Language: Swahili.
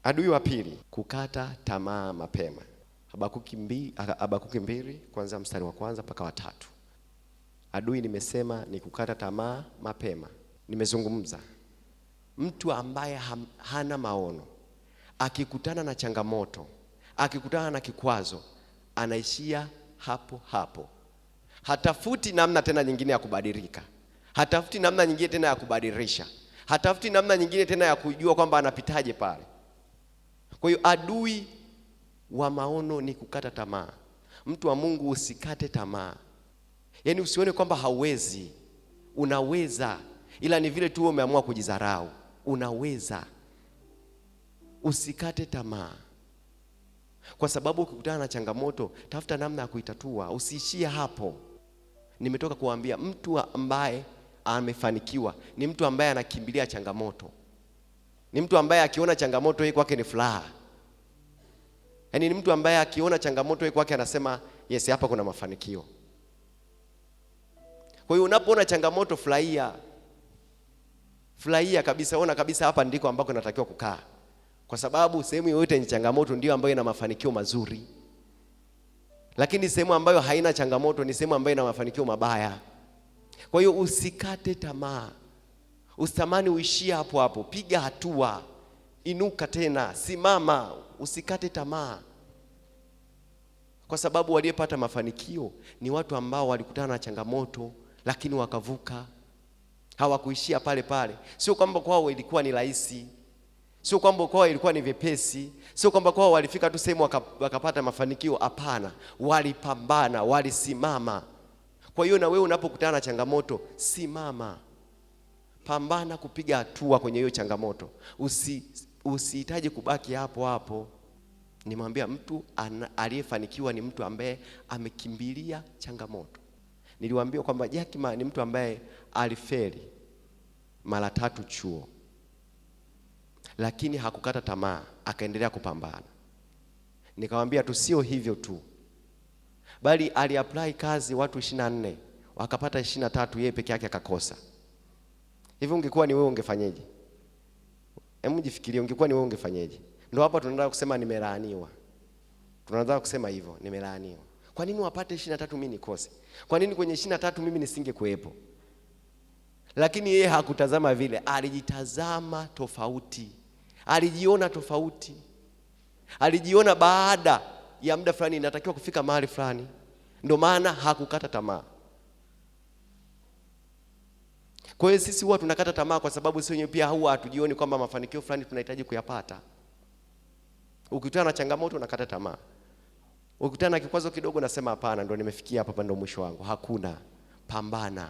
Adui wa pili, kukata tamaa mapema. Habakuki 2 kuanzia mstari wa 1 mpaka wa 3. Adui nimesema ni kukata tamaa mapema. Nimezungumza mtu ambaye hana maono, akikutana na changamoto, akikutana na kikwazo, anaishia hapo hapo. Hatafuti namna tena nyingine ya kubadilika. Hatafuti namna nyingine tena ya kubadilisha. Hatafuti namna nyingine tena ya kujua kwamba anapitaje pale. Kwa hiyo adui wa maono ni kukata tamaa. Mtu wa Mungu, usikate tamaa. Yaani usione kwamba hauwezi. Unaweza. Ila ni vile tu umeamua kujidharau. Unaweza. Usikate tamaa. Kwa sababu ukikutana na changamoto, tafuta namna ya kuitatua. Usiishie hapo. Nimetoka kuambia mtu ambaye amefanikiwa ni mtu ambaye anakimbilia changamoto. Ni mtu ambaye akiona changamoto hii kwake ni furaha. Yaani ni mtu ambaye akiona changamoto hii kwake anasema yes, hapa kuna mafanikio. Kwa hiyo unapoona changamoto, furahia. Furahia kabisa, ona kabisa hapa ndiko ambako natakiwa kukaa. Kwa sababu sehemu yoyote yenye changamoto ndio ambayo ina mafanikio mazuri. Lakini sehemu ambayo haina changamoto ni sehemu ambayo ina mafanikio mabaya. Kwa hiyo usikate tamaa. Usitamani uishie hapo hapo. Piga hatua. Inuka tena, simama, usikate tamaa. Kwa sababu waliopata mafanikio ni watu ambao walikutana na changamoto lakini wakavuka. Hawakuishia pale pale. Sio kwamba kwao ilikuwa ni rahisi. Sio kwamba kwao ilikuwa ni vyepesi. Sio kwamba kwao walifika tu sehemu wakapata mafanikio. Hapana, walipambana, walisimama. Kwa hiyo na wewe unapokutana na changamoto, simama. Pambana kupiga hatua kwenye hiyo changamoto. Usihitaji kubaki hapo hapo. Nimwambia mtu aliyefanikiwa ni mtu ambaye amekimbilia changamoto. Niliwaambia kwamba Jack Ma ni mtu ambaye alifeli mara 3 chuo. Lakini hakukata tamaa, akaendelea kupambana. Nikamwambia tu sio hivyo tu, bali aliapply kazi watu 24, wakapata 23, yeye peke yake akakosa. Hivi ungekuwa ni wewe ungefanyaje? Hebu jifikirie, ungekuwa ni wewe ungefanyaje? Ndio hapa tunataka kusema nimelaaniwa. Tunataka kusema hivyo, nimelaaniwa. Kwa nini wapate 23 mimi nikose? Kwa nini kwenye 23 mimi nisingekuepo? Lakini yeye hakutazama vile, alijitazama tofauti. Alijiona tofauti. Alijiona baada ya muda fulani inatakiwa kufika mahali fulani. Ndio maana hakukata tamaa. Kwa hiyo sisi huwa tunakata tamaa kwa sababu sisi wenyewe pia huwa hatujioni kwamba mafanikio fulani tunahitaji kuyapata. Ukikutana na changamoto unakata tamaa. Ukikutana na kikwazo kidogo unasema hapana, ndio nimefikia hapa, ndio mwisho wangu. Hakuna. Pambana.